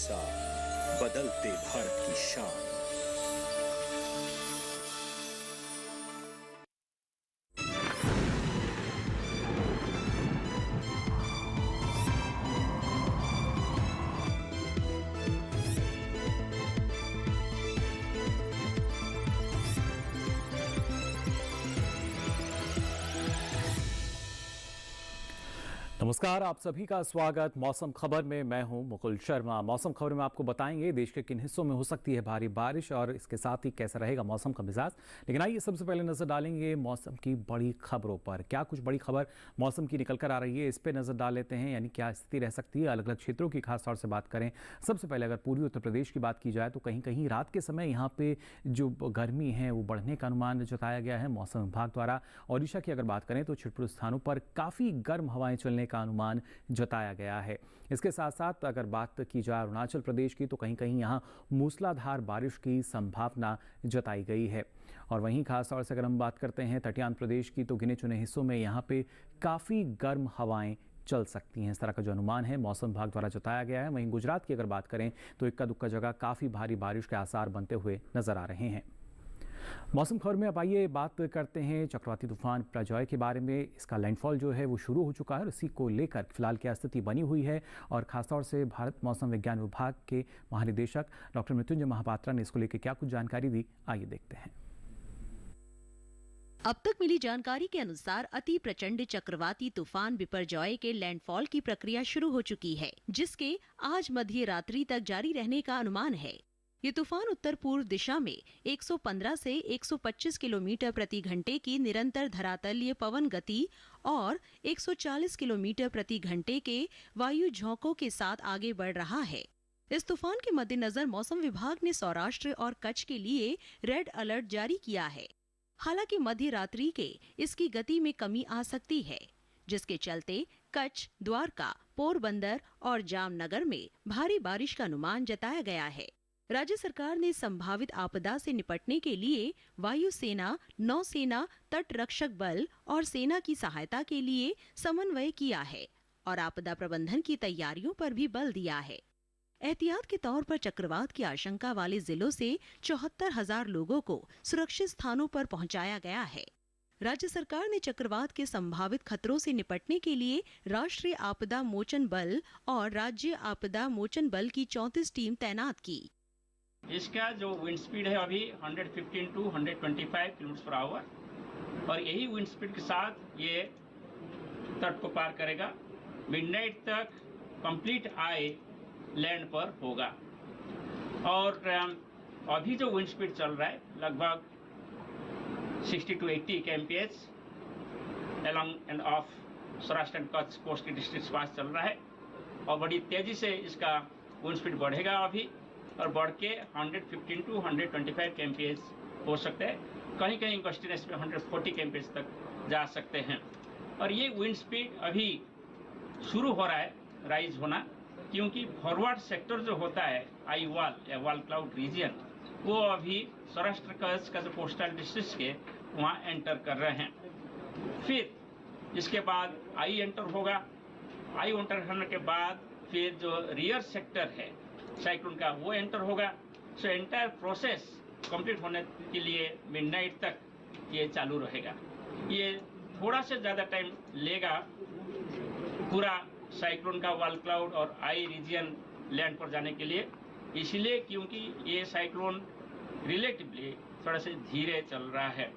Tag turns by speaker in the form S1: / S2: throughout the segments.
S1: साथ बदलते भारत की शान।
S2: नमस्कार, आप सभी का स्वागत मौसम खबर में। मैं हूं मुकुल शर्मा। मौसम खबर में आपको बताएंगे देश के किन हिस्सों में हो सकती है भारी बारिश और इसके साथ ही कैसा रहेगा मौसम का मिजाज। लेकिन आइए सबसे पहले नजर डालेंगे मौसम की बड़ी खबरों पर। क्या कुछ बड़ी खबर मौसम की निकल कर आ रही है, इस पर नजर डाल लेते हैं। यानी क्या स्थिति रह सकती है अलग अलग क्षेत्रों की, खासतौर से बात करें। सबसे पहले अगर पूर्वी उत्तर प्रदेश की बात की जाए तो कहीं कहीं रात के समय यहाँ पे जो गर्मी है वो बढ़ने का अनुमान जताया गया है मौसम विभाग द्वारा। ओडिशा की अगर बात करें तो छिटपुट स्थानों पर काफ़ी गर्म हवाएं चलने का अनुमान जताया गया है। इसके साथ साथ अगर बात की जाए अरुणाचल प्रदेश की तो कहीं कहीं यहाँ मूसलाधार बारिश की संभावना जताई गई है। और वहीं खासतौर से अगर हम बात करते हैं तटीय प्रदेश की तो गिने चुने हिस्सों में यहाँ पे काफ़ी गर्म हवाएं चल सकती हैं, इस तरह का जो अनुमान है मौसम विभाग द्वारा जताया गया है। वहीं गुजरात की अगर बात करें तो इक्का दुक्का जगह काफ़ी भारी बारिश के आसार बनते हुए नजर आ रहे हैं। मौसम खबर में अब आइए बात करते हैं चक्रवाती तूफान बिपरजॉय के बारे में। इसका लैंडफॉल जो है वो शुरू हो चुका है और इसी को लेकर फिलहाल क्या स्थिति बनी हुई है, और खासतौर से भारत मौसम विज्ञान विभाग के महानिदेशक डॉक्टर मृत्युंजय महापात्रा ने इसको लेकर क्या कुछ जानकारी दी, आइए देखते हैं।
S3: अब तक मिली जानकारी के अनुसार अति प्रचंड चक्रवाती तूफान बिपरजॉय के लैंडफॉल की प्रक्रिया शुरू हो चुकी है, जिसके आज मध्य रात्रि तक जारी रहने का अनुमान है। ये तूफान उत्तर पूर्व दिशा में 115 से 125 किलोमीटर प्रति घंटे की निरंतर धरातलीय पवन गति और 140 किलोमीटर प्रति घंटे के वायु झोंकों के साथ आगे बढ़ रहा है। इस तूफान के मद्देनजर मौसम विभाग ने सौराष्ट्र और कच्छ के लिए रेड अलर्ट जारी किया है। हालांकि मध्य रात्रि के इसकी गति में कमी आ सकती है, जिसके चलते कच्छ, द्वारका, पोरबंदर और जामनगर में भारी बारिश का अनुमान जताया गया है। राज्य सरकार ने संभावित आपदा से निपटने के लिए वायुसेना, नौसेना, तट रक्षक बल और सेना की सहायता के लिए समन्वय किया है और आपदा प्रबंधन की तैयारियों पर भी बल दिया है। एहतियात के तौर पर चक्रवात की आशंका वाले जिलों से 74,000 लोगों को सुरक्षित स्थानों पर पहुंचाया गया है। राज्य सरकार ने चक्रवात के संभावित खतरों से निपटने के लिए राष्ट्रीय आपदा मोचन बल और राज्य आपदा मोचन बल की 34 टीम तैनात की।
S4: इसका जो विंड स्पीड है अभी 115 टू 125 किलोमीटर पर आवर, और यही विंड स्पीड के साथ ये तट को पार करेगा। मिडनाइट तक कंप्लीट आई लैंड पर होगा। और अभी जो विंड स्पीड चल रहा है लगभग 60 to 80 kmph along end of Saurashtra and Kutch coast के डिस्ट्रिक्ट के पास चल रहा है, और बड़ी तेजी से इसका विंड स्पीड बढ़ेगा अभी, और बढ़ के 115 टू 125 kmph हो सकते हैं। कहीं कहीं गस्टिनेस में 140 kmph तक जा सकते हैं। और ये विंड स्पीड अभी शुरू हो रहा है राइज होना, क्योंकि फॉरवर्ड सेक्टर जो होता है आई वॉल या वॉल क्लाउड रीजन, वो अभी सौराष्ट्र कच्छ का जो कोस्टल डिस्ट्रिक्ट के वहाँ एंटर कर रहे हैं। फिर इसके बाद आई एंटर होगा। आई एंटर होने के बाद फिर जो रियर सेक्टर है साइक्लोन का वो एंटर होगा। सो एंटायर प्रोसेस कंप्लीट होने के लिए मिडनाइट तक ये चालू रहेगा। ये थोड़ा से ज़्यादा टाइम लेगा पूरा साइक्लोन का वॉल क्लाउड और आई रीजन लैंड पर जाने के लिए, इसलिए क्योंकि ये साइक्लोन रिलेटिवली थोड़ा से धीरे चल रहा है।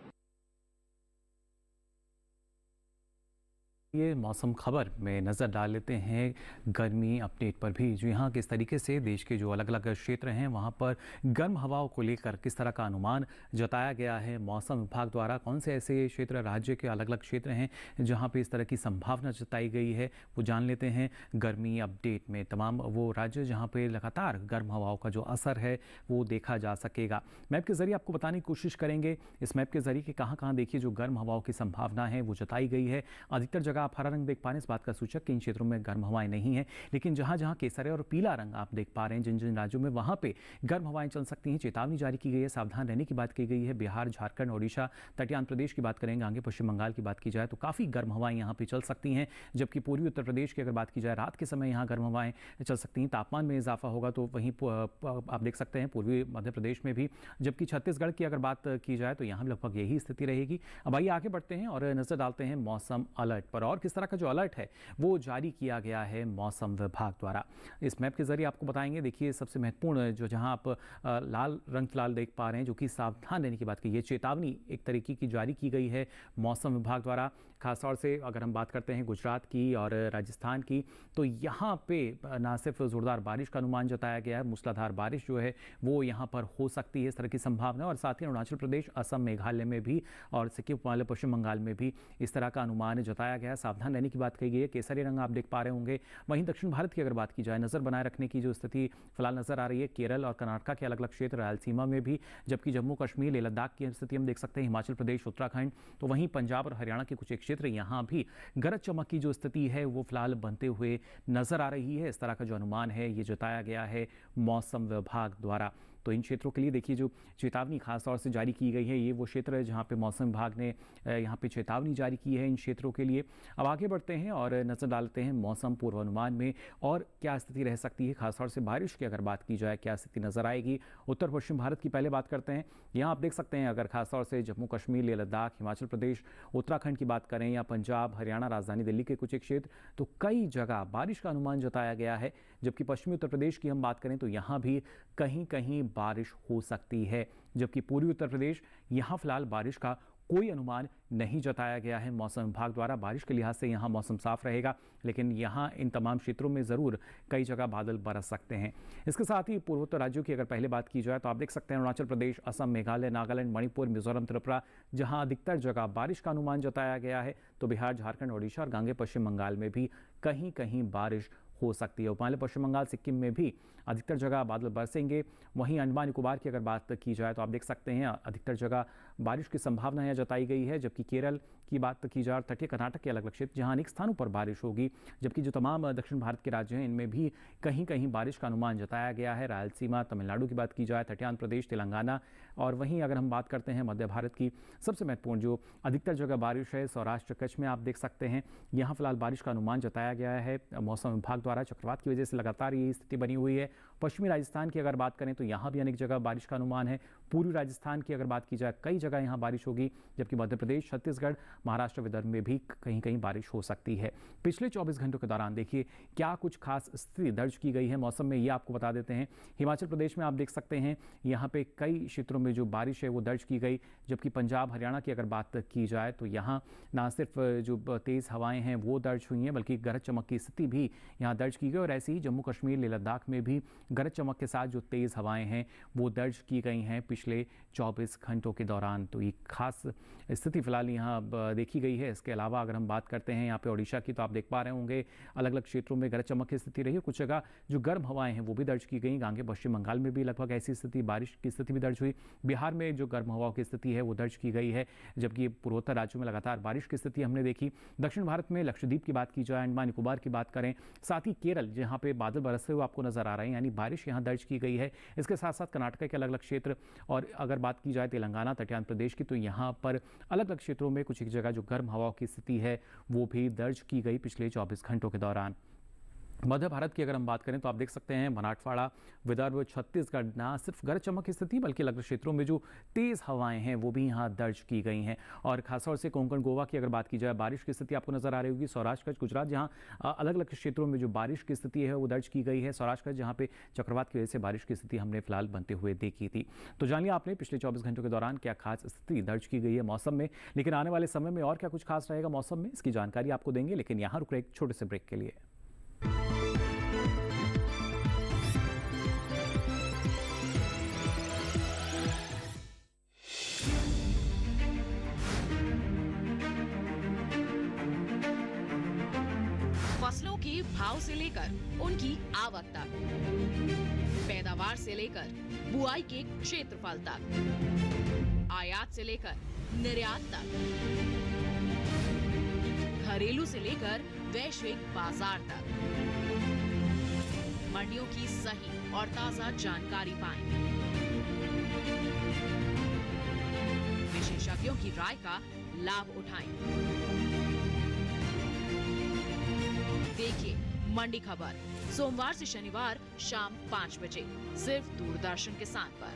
S2: ये मौसम खबर में नज़र डाल लेते हैं गर्मी अपडेट पर भी, जो यहाँ किस तरीके से देश के जो अलग अलग क्षेत्र हैं वहाँ पर गर्म हवाओं को लेकर किस तरह का अनुमान जताया गया है मौसम विभाग द्वारा। कौन से ऐसे क्षेत्र, राज्य के अलग अलग क्षेत्र हैं जहाँ पे इस तरह की संभावना जताई गई है, वो जान लेते हैं गर्मी अपडेट में। तमाम वो राज्य जहाँ पर लगातार गर्म हवाओं का जो असर है वो देखा जा सकेगा। मैप के ज़रिए आपको बताने की कोशिश करेंगे। इस मैप के ज़रिए कि कहाँ कहाँ देखिए जो गर्म हवाओं की संभावना है वो जताई गई है। अधिकतर जगह आप हरा रंग देख पा रहे हैं, इस बात का सूचक कि इन क्षेत्रों में गर्म हवाएं नहीं हैं, लेकिन जहां जहां केसरिया और पीला रंग आप देख पा रहे हैं जिन जिन राज्यों में, वहां पे गर्म हवाएं चल सकती हैं। चेतावनी जारी की गई है, सावधान रहने की बात की गई है। बिहार, झारखंड, ओडिशा, तटीय आंध्र प्रदेश की बात करेंगे, आगे पश्चिम बंगाल की बात की जाए तो काफ़ी गर्म हवाएं यहाँ पे चल सकती हैं। जबकि पूर्वी उत्तर प्रदेश की अगर बात की जाए, रात के समय यहाँ गर्म हवाएं चल सकती हैं। तापमान में इजाफा होगा तो वहीं आप देख सकते हैं पूर्वी मध्य प्रदेश में भी। जबकि छत्तीसगढ़ की अगर बात की जाए तो यहाँ लगभग यही स्थिति रहेगी। अब आइए आगे बढ़ते हैं और नजर डालते हैं मौसम अलर्ट पर, और किस तरह का जो अलर्ट है वो जारी किया गया है मौसम विभाग द्वारा। इस मैप के जरिए आपको बताएंगे। देखिए सबसे महत्वपूर्ण जो जहां आप लाल रंग फिलहाल देख पा रहे हैं, जो कि सावधान रहने की बात की, ये चेतावनी एक तरीके की जारी की गई है मौसम विभाग द्वारा। खासतौर से अगर हम बात करते हैं गुजरात की और राजस्थान की, तो यहाँ पे ना सिर्फ ज़ोरदार बारिश का अनुमान जताया गया है, मूसलाधार बारिश जो है वो यहाँ पर हो सकती है, इस तरह की संभावना। और साथ ही अरुणाचल प्रदेश, असम, मेघालय में भी और सिक्किम वाले पश्चिम बंगाल में भी इस तरह का अनुमान जताया गया है। सावधान रहने की बात कही गई है। केसरी रंग आप देख पा रहे होंगे। वहीं दक्षिण भारत की अगर बात की जाए, नज़र बनाए रखने की जो स्थिति फिलहाल नजर आ रही है केरल और कर्नाटक के अलग अलग क्षेत्र, रायलसीमा में भी, जबकि जम्मू कश्मीर, लेह लद्दाख की स्थिति हम देख सकते हैं, हिमाचल प्रदेश, उत्तराखंड, तो वहीं पंजाब और हरियाणा के कुछ एक क्षेत्र, यहाँ भी गरज चमक की जो स्थिति है वो फिलहाल बनते हुए नजर आ रही है। इस तरह का जो अनुमान है ये जताया गया है मौसम विभाग द्वारा। तो इन क्षेत्रों के लिए देखिए जो चेतावनी खास तौर से जारी की गई है, ये वो क्षेत्र है जहाँ पे मौसम विभाग ने यहाँ पे चेतावनी जारी की है इन क्षेत्रों के लिए। अब आगे बढ़ते हैं और नज़र डालते हैं मौसम पूर्वानुमान में और क्या स्थिति रह सकती है। खासतौर से बारिश की अगर बात की जाए, क्या स्थिति नज़र आएगी। उत्तर पश्चिम भारत की पहले बात करते हैं। यहाँ आप देख सकते हैं अगर खासतौर से जम्मू कश्मीर, लेह लद्दाख, हिमाचल प्रदेश, उत्तराखंड की बात करें, या पंजाब, हरियाणा, राजधानी दिल्ली के कुछ एक क्षेत्र, तो कई जगह बारिश का अनुमान जताया गया है। जबकि पश्चिमी उत्तर प्रदेश की हम बात करें तो यहाँ भी कहीं कहीं बारिश हो सकती है। जबकि पूर्वी उत्तर प्रदेश, यहाँ फिलहाल बारिश का कोई अनुमान नहीं जताया गया है मौसम विभाग द्वारा। बारिश के लिहाज से यहाँ मौसम साफ रहेगा, लेकिन यहाँ इन तमाम क्षेत्रों में ज़रूर कई जगह बादल बरस सकते हैं। इसके साथ ही पूर्वोत्तर राज्यों की अगर पहले बात की जाए तो आप देख सकते हैं अरुणाचल प्रदेश, असम, मेघालय, नागालैंड, मणिपुर, मिजोरम, त्रिपुरा, जहाँ अधिकतर जगह बारिश का अनुमान जताया गया है, तो बिहार, झारखंड, ओडिशा और गांगे पश्चिम बंगाल में भी कहीं कहीं बारिश हो सकती है। उपमालय पश्चिम बंगाल, सिक्किम में भी अधिकतर जगह बादल बरसेंगे। वहीं अंडमान निकोबार की अगर बात की जाए तो आप देख सकते हैं अधिकतर जगह बारिश की संभावना यहाँ जताई गई है। जबकि केरल की बात की जाए, तटीय कर्नाटक के अलग अलग क्षेत्र जहाँ अनेक स्थानों पर बारिश होगी। जबकि जो तमाम दक्षिण भारत के राज्य हैं इनमें भी कहीं कहीं बारिश का अनुमान जताया गया है। रायलसीमा, तमिलनाडु की बात की जाए, तटीय आंध्र प्रदेश, तेलंगाना, और वहीं अगर हम बात करते हैं मध्य भारत की, सबसे महत्वपूर्ण जो अधिकतर जगह बारिश है सौराष्ट्र, कच्छ में आप देख सकते हैं यहाँ फिलहाल बारिश का अनुमान जताया गया है मौसम विभाग द्वारा। चक्रवात की वजह से लगातार ये स्थिति बनी हुई है। पश्चिमी राजस्थान की अगर बात करें तो यहाँ भी अनेक जगह बारिश का अनुमान है। पूर्वी राजस्थान की अगर बात की जाए, कई जगह यहाँ बारिश होगी। जबकि मध्य प्रदेश, छत्तीसगढ़, महाराष्ट्र, विदर्भ में भी कहीं कहीं बारिश हो सकती है। पिछले 24 घंटों के दौरान देखिए क्या कुछ खास स्थिति दर्ज की गई है मौसम में, ये आपको बता देते हैं। हिमाचल प्रदेश में आप देख सकते हैं यहाँ पे कई क्षेत्रों में जो बारिश है वो दर्ज की गई। जबकि पंजाब, हरियाणा की अगर बात की जाए तो यहाँ ना सिर्फ जो तेज़ हवाएं हैं वो दर्ज हुई हैं, बल्कि गरज चमक की स्थिति भी यहाँ दर्ज की गई। और ऐसे ही जम्मू कश्मीर, लेह लद्दाख में भी गरज चमक के साथ जो तेज़ हवाएं हैं वो दर्ज की गई हैं पिछले 24 घंटों के दौरान। तो ये खास स्थिति फिलहाल यहाँ देखी गई है। इसके अलावा अगर हम बात करते हैं यहाँ पे ओडिशा की, तो आप देख पा रहे होंगे अलग अलग क्षेत्रों में गरज चमक की स्थिति रही है। कुछ जगह जो गर्म हवाएं हैं वो भी दर्ज की गई। गांगे पश्चिम बंगाल में भी लगभग ऐसी स्थिति, बारिश की स्थिति भी दर्ज हुई। बिहार में जो गर्म हवाओं की स्थिति है वो दर्ज की गई है। जबकि पूर्वोत्तर राज्यों में लगातार बारिश की स्थिति हमने देखी। दक्षिण भारत में लक्षद्वीप की बात की जाए, अंडमान निकोबार की बात करें, साथ ही केरल जहाँ पे बादल बरसते हुए आपको नजर आ रहे हैं, यानी बारिश यहाँ दर्ज की गई है। इसके साथ साथ कर्नाटक के अलग अलग क्षेत्र, और अगर बात की जाए तेलंगाना, तटीय आंध्र प्रदेश की, तो यहाँ पर अलग अलग क्षेत्रों में कुछ एक जगह जो गर्म हवाओं की स्थिति है वो भी दर्ज की गई पिछले 24 घंटों के दौरान। मध्य भारत की अगर हम बात करें तो आप देख सकते हैं मराठवाड़ा, विदर्भ, छत्तीसगढ़, ना सिर्फ गरज चमक की स्थिति बल्कि अलग क्षेत्रों में जो तेज़ हवाएं हैं वो भी यहाँ दर्ज की गई हैं। और खासतौर से कोंकण, गोवा की अगर बात की जाए, बारिश की स्थिति आपको नजर आ रही होगी। सौराष्ट्र, कच्छ, गुजरात, जहाँ अलग अलग क्षेत्रों में जो बारिश की स्थिति है वो दर्ज की गई है। सौराष्ट्र, कच्छ जहाँ पे चक्रवात की वजह से बारिश की स्थिति हमने फिलहाल बनते हुए देखी थी। तो जानिए आपने पिछले 24 घंटों के दौरान क्या खास स्थिति दर्ज की गई है मौसम में। लेकिन आने वाले समय में और क्या कुछ खास रहेगा मौसम में, इसकी जानकारी आपको देंगे। लेकिन यहाँ रुक रहे एक छोटे से ब्रेक के लिए।
S5: फसलों के भाव से लेकर उनकी आवक तक, पैदावार से लेकर बुआई के क्षेत्रफल तक, आयात से लेकर निर्यात तक, घरेलू से लेकर वैश्विक बाजार तक। मंडियों की सही और ताजा जानकारी पाएं। विशेषज्ञों की राय का लाभ उठाएं। देखिए मंडी खबर सोमवार से शनिवार शाम 5 बजे सिर्फ दूरदर्शन किसान पर।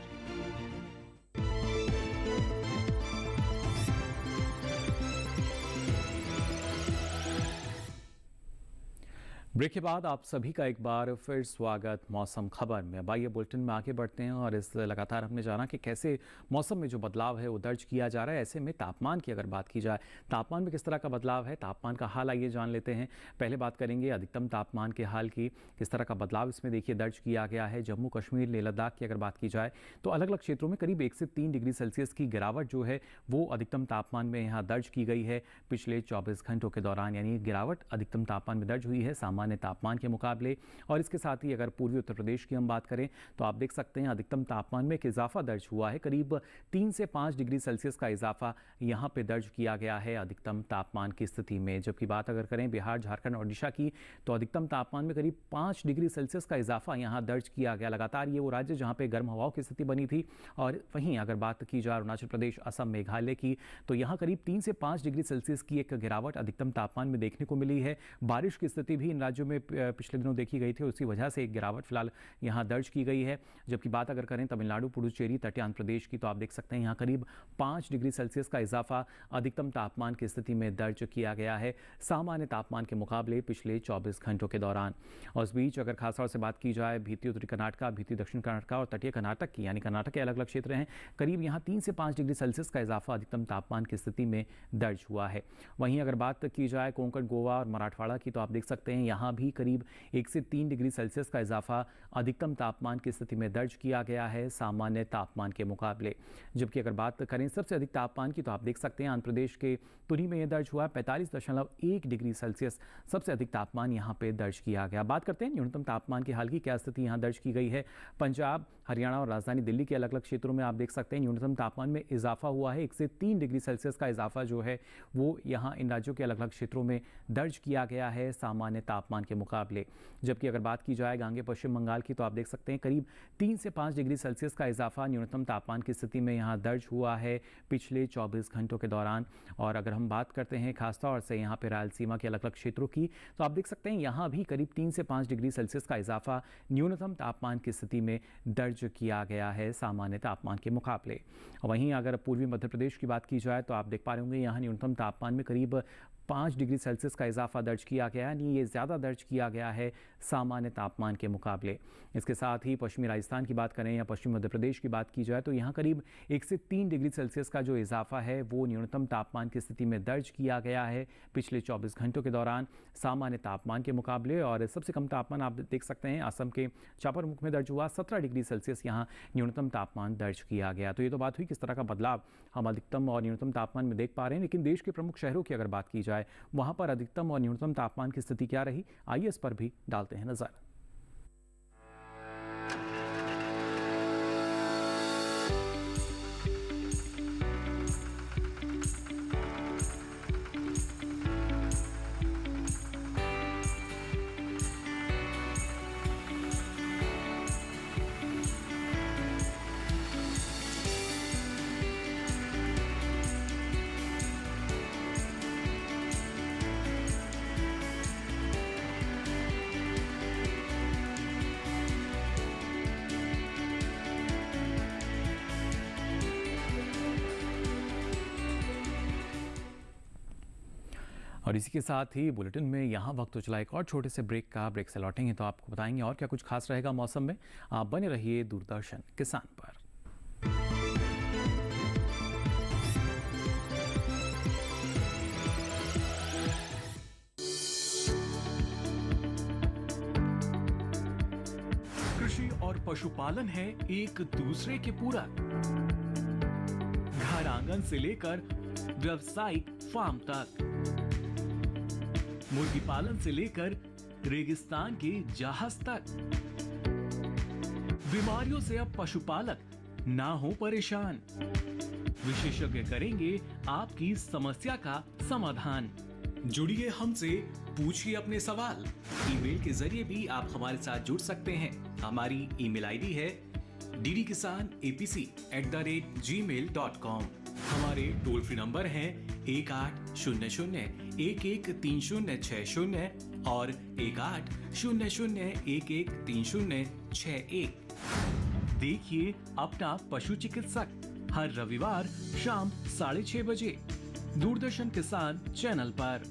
S2: ब्रेक के बाद आप सभी का एक बार फिर स्वागत मौसम खबर में। अब आइए बुलेटिन में आगे बढ़ते हैं और इस लगातार हमने जाना कि कैसे मौसम में जो बदलाव है वो दर्ज किया जा रहा है। ऐसे में तापमान की अगर बात की जाए, तापमान में किस तरह का बदलाव है, तापमान का हाल आइए जान लेते हैं। पहले बात करेंगे अधिकतम तापमान के हाल की, किस तरह का बदलाव इसमें देखिए दर्ज किया गया है। जम्मू कश्मीर लेह लद्दाख की अगर बात की जाए तो अलग अलग क्षेत्रों में करीब 1 से 3 डिग्री सेल्सियस की गिरावट जो है वो अधिकतम तापमान में यहाँ दर्ज की गई है पिछले 24 घंटों के दौरान, यानी गिरावट अधिकतम तापमान में दर्ज हुई है सामान्य तापमान के मुकाबले। और इसके साथ ही अगर पूर्वी उत्तर प्रदेश की हम बात करें तो आप देख सकते हैं अधिकतम तापमान में एक इजाफा दर्ज हुआ है, करीब 3 से 5 डिग्री सेल्सियस का इजाफा यहाँ पे दर्ज किया गया है अधिकतम तापमान की स्थिति में। जबकि बात अगर करें बिहार, झारखंड और ओडिशा की तो अधिकतम तापमान में करीब 5 डिग्री सेल्सियस का इजाफा यहाँ दर्ज किया गया। लगातार ये वो राज्य जहाँ पे गर्म हवाओं की स्थिति बनी थी। और वहीं अगर बात की जाए अरुणाचल प्रदेश, असम, मेघालय की तो यहाँ करीब 3 से 5 डिग्री सेल्सियस की एक गिरावट अधिकतम तापमान में देखने को मिली है। बारिश की स्थिति भी इन राज्यों में पिछले दिनों देखी गई थी, उसी वजह से एक गिरावट फिलहाल यहाँ दर्ज की गई है। जबकि बात अगर करें तमिलनाडु, पुडुचेरी, तटीय आंध्र प्रदेश की तो आप देख सकते हैं यहाँ करीब 5 डिग्री सेल्सियस का इजाफा अधिकतम तापमान की स्थिति में दर्ज किया गया है सामान्य तापमान के मुकाबले पिछले 24 घंटों के दौरान। और इस बीच अगर खासतौर से बात की जाए भीती उत्तरी कर्नाटक, भीती दक्षिण कर्नाटक और तटीय कर्नाटक की, यानी कर्नाटक के अलग अलग क्षेत्र हैं, करीब यहाँ 3 से 5 डिग्री सेल्सियस का इजाफा अधिकतम तापमान की स्थिति में दर्ज हुआ है। वहीं अगर बात की जाए कोंकण, गोवा और मराठवाड़ा की तो आप देख सकते हैं यहाँ भी करीब 1 से 3 डिग्री सेल्सियस का इजाफा अधिकतम तापमान की स्थिति में दर्ज किया गया है सामान्य तापमान के मुकाबले। जबकि अगर बात करें सबसे अधिक तापमान की तो आप देख सकते हैं आंध्र प्रदेश के पुरी में यह दर्ज हुआ 45.1 डिग्री सेल्सियस सबसे अधिक तापमान यहाँ पे दर्ज किया गया। बात करते हैं न्यूनतम तापमान की हाल की क्या स्थिति यहाँ दर्ज की गई है। पंजाब, हरियाणा और राजधानी दिल्ली के अलग अलग क्षेत्रों में आप देख सकते हैं न्यूनतम तापमान में इजाफा हुआ है। 1 से 3 डिग्री सेल्सियस का इजाफा जो है वो यहाँ इन राज्यों के अलग अलग क्षेत्रों में दर्ज किया गया है सामान्य तापमान के मुकाबले। जबकि अगर बात की जाए गांगे पश्चिम बंगाल की तो आप देख सकते हैं करीब 3 से 5 डिग्री सेल्सियस का इजाफा न्यूनतम तापमान की स्थिति में यहाँ दर्ज हुआ है पिछले 24 घंटों के दौरान। और अगर हम बात करते हैं खासतौर से यहाँ पे रायलसीमा के अलग अलग क्षेत्रों की तो आप देख सकते हैं यहाँ भी करीब 3 से 5 डिग्री सेल्सियस का इजाफा न्यूनतम तापमान की स्थिति में दर्ज किया गया है सामान्य तापमान के मुकाबले। वहीं अगर पूर्वी मध्य प्रदेश की बात की जाए तो आप देख पा रहे होंगे यहाँ न्यूनतम तापमान में करीब 5 डिग्री सेल्सियस का इजाफा दर्ज किया गया, यानी ये ज़्यादा दर्ज किया गया है सामान्य तापमान के मुकाबले। इसके साथ ही पश्चिमी राजस्थान की बात करें या पश्चिमी मध्य प्रदेश की बात की जाए तो यहाँ करीब 1 से 3 डिग्री सेल्सियस का जो इजाफा है वो न्यूनतम तापमान की स्थिति में दर्ज किया गया है पिछले 24 घंटों के दौरान सामान्य तापमान के मुकाबले। और सबसे कम तापमान आप देख सकते हैं असम के चापारमुख में दर्ज हुआ 17 डिग्री सेल्सियस यहाँ न्यूनतम तापमान दर्ज किया गया। तो ये तो बात हुई किस तरह का बदलाव हम अधिकतम और न्यूनतम तापमान में देख पा रहे हैं। लेकिन देश के प्रमुख शहरों की अगर बात की जाए वहां पर अधिकतम और न्यूनतम तापमान की स्थिति क्या रही, आइए इस पर भी डालते हैं नजर। और इसी के साथ ही बुलेटिन में यहाँ वक्त तो चला एक और छोटे से ब्रेक का। ब्रेक से लौटेंगे तो आपको बताएंगे और क्या कुछ खास रहेगा मौसम में। आप बने रहिए दूरदर्शन किसान पर।
S1: कृषि और पशुपालन है एक दूसरे के पूरक। घर आंगन से लेकर व्यावसायिक फार्म तक, मुर्गी पालन से लेकर रेगिस्तान के जहाज तक। बीमारियों से अब पशुपालक ना हो परेशान। विशेषज्ञ करेंगे आपकी समस्या का समाधान। जुड़िए हमसे, पूछिए अपने सवाल। ईमेल के जरिए भी आप हमारे साथ जुड़ सकते हैं। हमारी ईमेल आईडी है ddkisanapc@gmail.com। हमारे टोल फ्री नंबर हैं 1800-113060 और 1800-113061। देखिए अपना पशु चिकित्सक हर रविवार शाम 6:30 बजे दूरदर्शन किसान चैनल पर।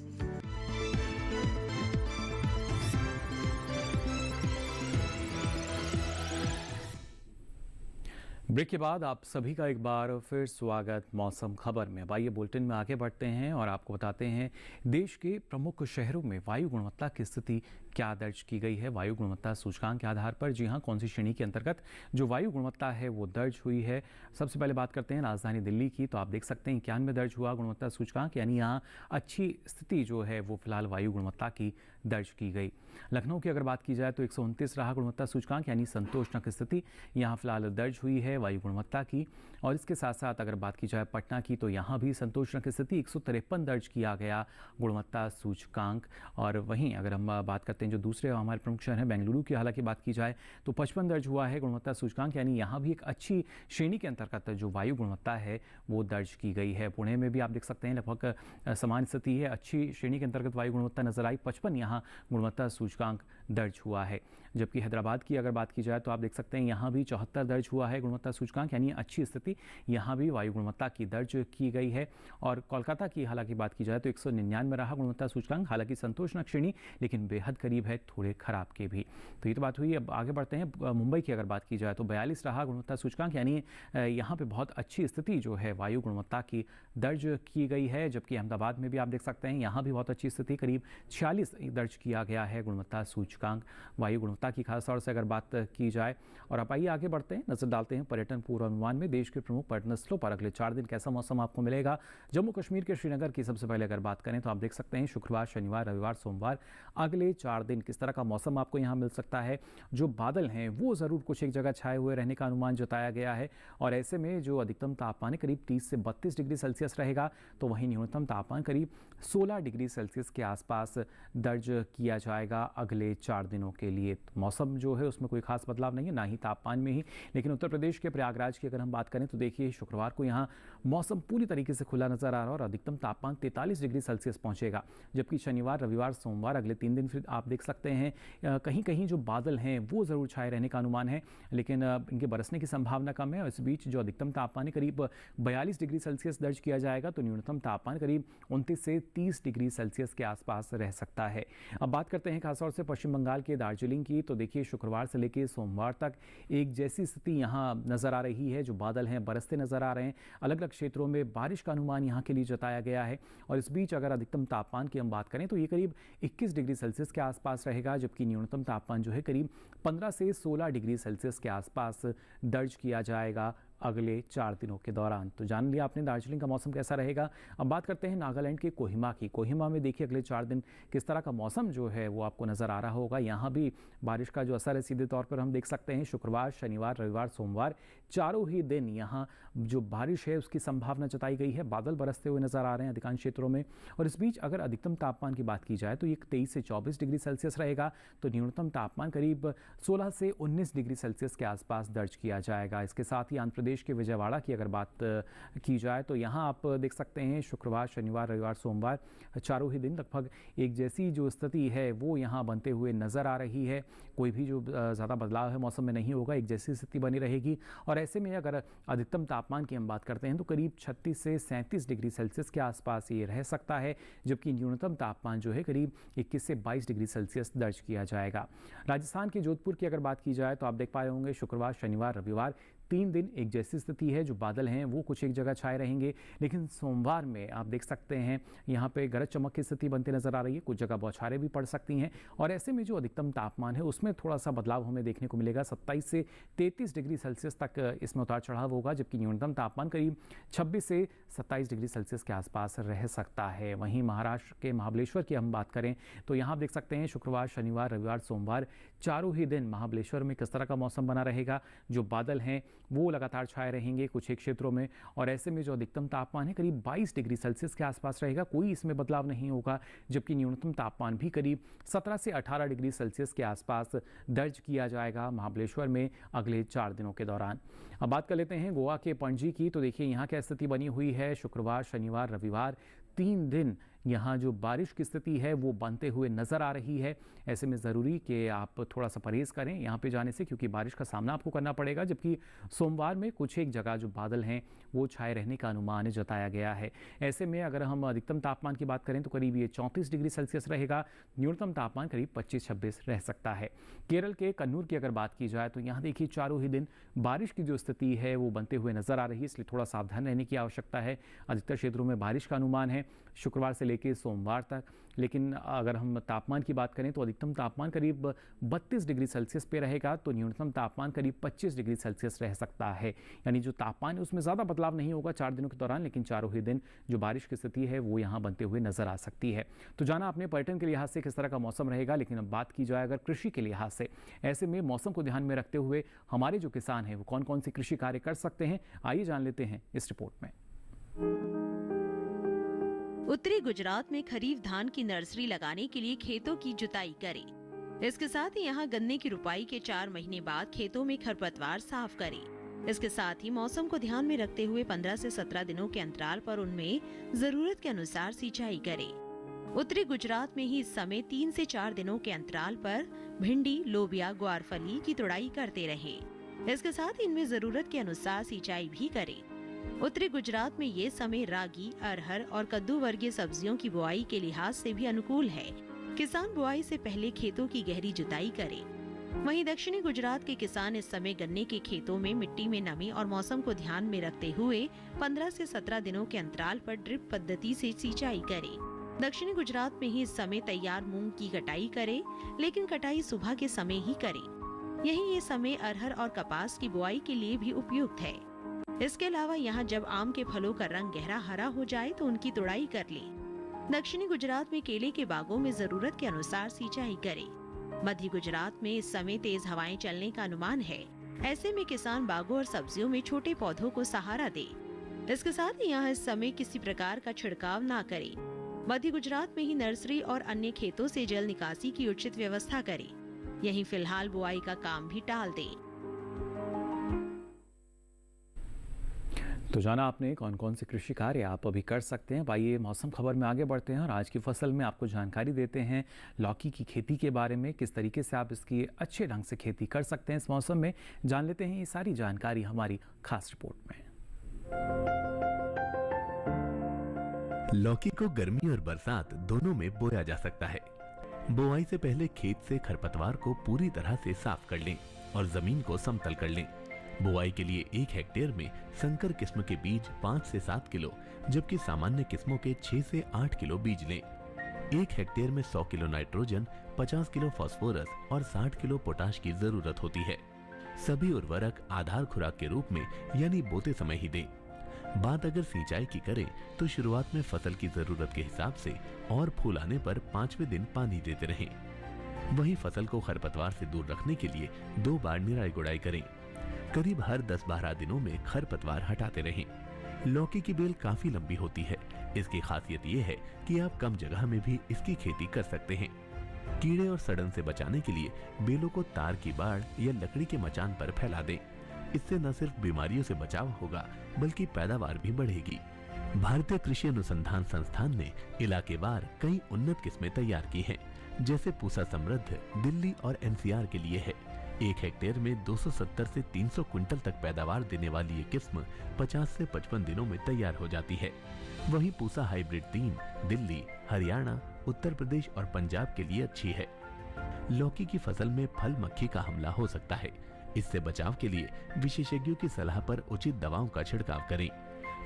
S2: ब्रेक के बाद आप सभी का एक बार फिर स्वागत मौसम खबर में। अब आइए बुलेटिन में आगे बढ़ते हैं और आपको बताते हैं देश के प्रमुख शहरों में वायु गुणवत्ता की स्थिति क्या दर्ज की गई है वायु गुणवत्ता सूचकांक के आधार पर। जी हां, कौन सी श्रेणी के अंतर्गत जो वायु गुणवत्ता है वो दर्ज हुई है। सबसे पहले बात करते हैं राजधानी दिल्ली की, तो आप देख सकते हैं 91 दर्ज हुआ गुणवत्ता सूचकांक, यानी यहाँ अच्छी स्थिति जो है वो फिलहाल वायु गुणवत्ता की दर्ज की गई। लखनऊ की अगर बात की जाए तो 129 रहा गुणवत्ता सूचकांक, यानी संतोषजनक स्थिति यहाँ फिलहाल दर्ज हुई है वायु गुणवत्ता की। और इसके साथ साथ अगर बात की जाए पटना की, तो यहाँ भी संतोषजनक स्थिति 153 दर्ज किया गया गुणवत्ता सूचकांक। और वहीं अगर हम बात करते हैं जो दूसरे हमारे प्रमुख शहर हैं, बेंगलुरु की हालांकि बात की जाए तो 55 दर्ज हुआ है गुणवत्ता सूचकांक, यानी यहाँ भी एक अच्छी श्रेणी के अंतर्गत जो वायु गुणवत्ता है वो दर्ज की गई है। पुणे में भी आप देख सकते हैं लगभग समान स्थिति है, अच्छी श्रेणी के अंतर्गत वायु गुणवत्ता नजर आई, 55 यहाँ गुणवत्ता सूचकांक दर्ज हुआ है। जबकि हैदराबाद की अगर बात की जाए तो आप देख सकते हैं यहाँ भी 74 दर्ज हुआ है गुणवत्ता सूचकांक, यानी अच्छी स्थिति यहाँ भी वायु गुणवत्ता की दर्ज की गई है। और कोलकाता की हालांकि बात की जाए तो 199 रहा गुणवत्ता सूचकांक, हालांकि संतोषजनक श्रेणी लेकिन बेहद करीब है थोड़े खराब के भी। तो ये तो बात हुई। अब आगे बढ़ते हैं। मुंबई की अगर बात की जाए तो 42 रहा गुणवत्ता सूचकांक, यानी यहाँ पे बहुत अच्छी स्थिति जो है वायु गुणवत्ता की दर्ज की गई है। जबकि अहमदाबाद में भी आप देख सकते हैं यहाँ भी बहुत अच्छी स्थिति, करीब 46 दर्ज किया गया है गुणवत्ता सूचकांक वायु गुणवत्ता की, खासतौर से अगर बात की जाए। और अब आइए आगे बढ़ते हैं, नजर डालते हैं पर्यटन पूर्वानुमान में। देश के प्रमुख पर्यटन स्थलों पर अगले 4 दिन कैसा मौसम आपको मिलेगा। जम्मू कश्मीर के श्रीनगर की सबसे पहले अगर बात करें तो आप देख सकते हैं शुक्रवार, शनिवार, रविवार, सोमवार अगले 4 दिन किस तरह का मौसम आपको यहाँ मिल सकता है। जो बादल हैं वो ज़रूर कुछ एक जगह छाए हुए रहने का अनुमान जताया गया है। और ऐसे में जो अधिकतम तापमान करीब 30 से 32 डिग्री सेल्सियस रहेगा, तो वहीं न्यूनतम तापमान करीब 16 डिग्री सेल्सियस के आसपास दर्ज किया जाएगा अगले 4 दिनों के लिए। तो मौसम जो है उसमें कोई खास बदलाव नहीं है, ना ही तापमान में ही। लेकिन उत्तर प्रदेश के प्रयागराज की अगर हम बात करें तो देखिए शुक्रवार को यहाँ मौसम पूरी तरीके से खुला नजर आ रहा है और अधिकतम तापमान 43 डिग्री सेल्सियस पहुंचेगा। जबकि शनिवार, रविवार, सोमवार अगले 3 दिन फिर आप देख सकते हैं कहीं कहीं जो बादल हैं वो ज़रूर छाए रहने का अनुमान है, लेकिन इनके बरसने की संभावना कम है। और इस बीच जो अधिकतम तापमान है करीब 42 डिग्री सेल्सियस दर्ज किया जाएगा, तो न्यूनतम तापमान करीब 29 से 30 डिग्री सेल्सियस के आसपास रह सकता है। अब बात करते हैं खासतौर से पश्चिम बंगाल के दार्जिलिंग की, तो देखिए शुक्रवार से लेकर सोमवार तक एक जैसी स्थिति यहाँ नज़र आ रही है। जो बादल हैं बरसते नज़र आ रहे हैं, अलग अलग क्षेत्रों में बारिश का अनुमान यहाँ के लिए जताया गया है। और इस बीच अगर अधिकतम तापमान की हम बात करें तो ये करीब 21 डिग्री सेल्सियस के आसपास रहेगा, जबकि न्यूनतम तापमान जो है करीब 15 से 16 डिग्री सेल्सियस के आसपास दर्ज किया जाएगा अगले 4 दिनों के दौरान। तो जान लिया आपने दार्जिलिंग का मौसम कैसा रहेगा। अब बात करते हैं नागालैंड के कोहिमा की। कोहिमा में देखिए अगले 4 दिन किस तरह का मौसम जो है वो आपको नज़र आ रहा होगा। यहाँ भी बारिश का जो असर है सीधे तौर पर हम देख सकते हैं। शुक्रवार, शनिवार, रविवार, सोमवार चारों ही दिन यहाँ जो बारिश है उसकी संभावना जताई गई है। बादल बरसते हुए नजर आ रहे हैं अधिकांश क्षेत्रों में। और इस बीच अगर अधिकतम तापमान की बात की जाए तो ये 23 से 24 डिग्री सेल्सियस रहेगा, तो न्यूनतम तापमान करीब 16 से 19 डिग्री सेल्सियस के आसपास दर्ज किया जाएगा। इसके साथ ही आंध्र प्रदेश के विजयवाड़ा की अगर बात की जाए तो यहाँ आप देख सकते हैं शुक्रवार, शनिवार, रविवार, सोमवार चारों ही दिन लगभग एक जैसी जो स्थिति है वो यहाँ बनते हुए नज़र आ रही है। कोई भी जो ज़्यादा बदलाव है मौसम में नहीं होगा, एक जैसी स्थिति बनी रहेगी। और ऐसे में अगर अधिकतम तापमान की हम बात करते हैं तो करीब 36 से 37 डिग्री सेल्सियस के आसपास ये रह सकता है, जबकि न्यूनतम तापमान जो है करीब 21 से 22 डिग्री सेल्सियस दर्ज किया जाएगा। राजस्थान के जोधपुर की अगर बात की जाए तो आप देख पाए होंगे शुक्रवार, शनिवार, रविवार 3 दिन एक जैसी स्थिति है। जो बादल हैं वो कुछ एक जगह छाए रहेंगे, लेकिन सोमवार में आप देख सकते हैं यहाँ पे गरज चमक की स्थिति बनती नजर आ रही है। कुछ जगह बौछारें भी पड़ सकती हैं। और ऐसे में जो अधिकतम तापमान है उसमें थोड़ा सा बदलाव हमें देखने को मिलेगा। 27 से 33 डिग्री सेल्सियस तक इसमें उतार चढ़ाव होगा, जबकि न्यूनतम तापमान करीब 26 से 27 डिग्री सेल्सियस के आसपास रह सकता है। वहीं महाराष्ट्र के महाबलेश्वर की हम बात करें तो यहाँ आप देख सकते हैं शुक्रवार, शनिवार, रविवार, सोमवार चारों ही दिन महाबलेश्वर में किस तरह का मौसम बना रहेगा। जो बादल हैं वो लगातार छाए रहेंगे कुछ एक क्षेत्रों में, और ऐसे में जो अधिकतम तापमान है करीब 22 डिग्री सेल्सियस के आसपास रहेगा, कोई इसमें बदलाव नहीं होगा। जबकि न्यूनतम तापमान भी करीब 17 से 18 डिग्री सेल्सियस के आसपास दर्ज किया जाएगा महाबलेश्वर में अगले 4 दिनों के दौरान। अब बात कर लेते हैं गोवा के पणजी की। तो देखिए यहाँ क्या स्थिति बनी हुई है। शुक्रवार, शनिवार, रविवार 3 दिन यहाँ जो बारिश की स्थिति है वो बनते हुए नज़र आ रही है। ऐसे में ज़रूरी कि आप थोड़ा सा परहेज़ करें यहाँ पे जाने से, क्योंकि बारिश का सामना आपको करना पड़ेगा। जबकि सोमवार में कुछ एक जगह जो बादल हैं वो छाए रहने का अनुमान जताया गया है। ऐसे में अगर हम अधिकतम तापमान की बात करें तो करीब ये 34 डिग्री सेल्सियस रहेगा, न्यूनतम तापमान करीब 25-26 रह सकता है। केरल के कन्नूर की अगर बात की जाए तो यहाँ देखिए चारों ही दिन बारिश की जो स्थिति है वो बनते हुए नज़र आ रही है, इसलिए थोड़ा सावधान रहने की आवश्यकता है। अधिकतर क्षेत्रों में बारिश का अनुमान है शुक्रवार से लेकर सोमवार तक। लेकिन अगर हम तापमान की बात करें तो अधिकतम तापमान करीब 32 डिग्री सेल्सियस पे रहेगा, तो न्यूनतम तापमान करीब 25 डिग्री सेल्सियस रह सकता है। यानी जो तापमान है उसमें ज़्यादा बदलाव नहीं होगा 4 दिनों के दौरान, लेकिन चारों ही दिन जो बारिश की स्थिति है वो यहाँ बनते हुए नजर आ सकती है। तो जाना अपने पर्यटन के लिहाज से किस तरह का मौसम रहेगा, लेकिन अब बात की जाए अगर कृषि के लिहाज से, ऐसे में मौसम को ध्यान में रखते हुए हमारे जो किसान हैं वो कौन कौन सी कृषि कार्य कर सकते हैं, आइए जान लेते हैं इस रिपोर्ट में।
S3: उत्तरी गुजरात में खरीफ धान की नर्सरी लगाने के लिए खेतों की जुताई करें। इसके साथ ही यहाँ गन्ने की रुपाई के 4 महीने बाद खेतों में खरपतवार साफ करें। इसके साथ ही मौसम को ध्यान में रखते हुए 15 से 17 दिनों के अंतराल पर उनमें जरूरत के अनुसार सिंचाई करें। उत्तरी गुजरात में ही इस समय 3 से 4 दिनों के अंतराल पर भिंडी, लोबिया, ग्वारफली की तुड़ाई करते रहें। इसके साथ ही इनमें जरूरत के अनुसार सिंचाई भी करें। उत्तरी गुजरात में ये समय रागी, अरहर और कद्दू वर्गीय सब्जियों की बुआई के लिहाज से भी अनुकूल है। किसान बुआई से पहले खेतों की गहरी जुताई करें। वहीं दक्षिणी गुजरात के किसान इस समय गन्ने के खेतों में मिट्टी में नमी और मौसम को ध्यान में रखते हुए 15 से 17 दिनों के अंतराल पर ड्रिप पद्धति से सिंचाई करें। दक्षिणी गुजरात में ही इस समय तैयार मूंग की कटाई करें, लेकिन कटाई सुबह के समय ही करें। यही ये समय अरहर और कपास की बुआई के लिए भी उपयुक्त है। इसके अलावा यहाँ जब आम के फलों का रंग गहरा हरा हो जाए तो उनकी तुड़ाई कर लें। दक्षिणी गुजरात में केले के बागों में जरूरत के अनुसार सिंचाई करें। मध्य गुजरात में इस समय तेज हवाएं चलने का अनुमान है। ऐसे में किसान बागों और सब्जियों में छोटे पौधों को सहारा दे। इसके साथ ही यहाँ इस समय किसी प्रकार का छिड़काव ना करें। मध्य गुजरात में ही नर्सरी और अन्य खेतों से जल निकासी की उचित व्यवस्था करें। यहीं फिलहाल बुआई का काम भी टाल दें।
S2: तो जाना आपने कौन कौन से कृषि कार्य आप अभी कर सकते हैं। आइए मौसम खबर में आगे बढ़ते हैं और आज की फसल में आपको जानकारी देते हैं लौकी की खेती के बारे में, किस तरीके से आप इसकी अच्छे ढंग से खेती कर सकते हैं इस मौसम में। जान लेते हैं ये सारी जानकारी हमारी खास रिपोर्ट में।
S6: लौकी को गर्मी और बरसात दोनों में बोया जा सकता है। बुआई से पहले खेत से खरपतवार को पूरी तरह से साफ कर लें और जमीन को समतल कर लें। बुआई के लिए 1 हेक्टेयर में संकर किस्म के बीज 5 से 7 किलो, जबकि सामान्य किस्मों के 6 से 8 किलो बीज लें। 1 हेक्टेयर में 100 किलो नाइट्रोजन, 50 किलो फास्फोरस और 60 किलो पोटाश की जरूरत होती है। सभी उर्वरक आधार खुराक के रूप में यानी बोते समय ही दें। बात अगर सिंचाई की करें तो शुरुआत में फसल की जरूरत के हिसाब से और फूल आने पर 5वें दिन पानी देते रहें। वहीं फसल को खरपतवार से दूर रखने के लिए 2 बार निराई गुड़ाई करें। करीब हर 10-12 दिनों में खरपतवार हटाते रहें। लौकी की बेल काफी लंबी होती है। इसकी खासियत ये है कि आप कम जगह में भी इसकी खेती कर सकते हैं। कीड़े और सड़न से बचाने के लिए बेलों को तार की बाड़ या लकड़ी के मचान पर फैला दें। इससे न सिर्फ बीमारियों से बचाव होगा बल्कि पैदावार भी बढ़ेगी। भारतीय कृषि अनुसंधान संस्थान ने इलाकेवार कई उन्नत किस्में तैयार की हैं, जैसे पूसा समृद्ध दिल्ली और एनसीआर के लिए है। 1 हेक्टेयर में 270 से 300 क्विंटल तक पैदावार देने वाली ये किस्म 50 से 55 दिनों में तैयार हो जाती है। वहीं पूसा हाइब्रिड 3 दिल्ली, हरियाणा, उत्तर प्रदेश और पंजाब के लिए अच्छी है। लौकी की फसल में फल मक्खी का हमला हो सकता है। इससे बचाव के लिए विशेषज्ञों की सलाह पर उचित दवाओं का छिड़काव करें।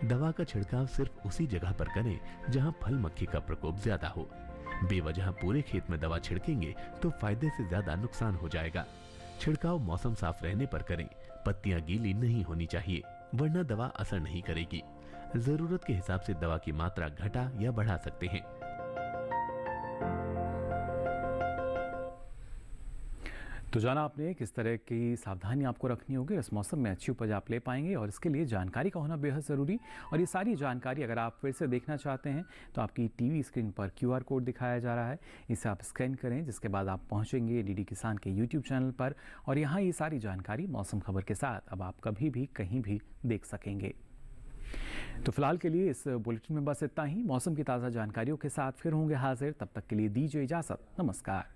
S6: दवा का छिड़काव सिर्फ उसी जगह पर करें जहां फल मक्खी का प्रकोप ज्यादा हो। बेवजह पूरे खेत में दवा छिड़केंगे तो फायदे से ज्यादा नुकसान हो जाएगा। छिड़काव मौसम साफ रहने पर करें। पत्तियां गीली नहीं होनी चाहिए, वरना दवा असर नहीं करेगी। जरूरत के हिसाब से दवा की मात्रा घटा या बढ़ा सकते हैं।
S2: तो जाना आपने किस तरह की सावधानी आपको रखनी होगी, इस मौसम में अच्छी उपज आप ले पाएंगे और इसके लिए जानकारी का होना बेहद ज़रूरी। और ये सारी जानकारी अगर आप फिर से देखना चाहते हैं तो आपकी टीवी स्क्रीन पर QR कोड दिखाया जा रहा है, इसे आप स्कैन करें, जिसके बाद आप पहुंचेंगे DD किसान के YouTube चैनल पर और यहाँ ये सारी जानकारी मौसम खबर के साथ अब आप कभी भी कहीं भी देख सकेंगे। तो फिलहाल के लिए इस बुलेटिन में बस इतना ही। मौसम की ताज़ा जानकारियों के साथ फिर होंगे हाजिर, तब तक के लिए दीजिए इजाज़त। नमस्कार।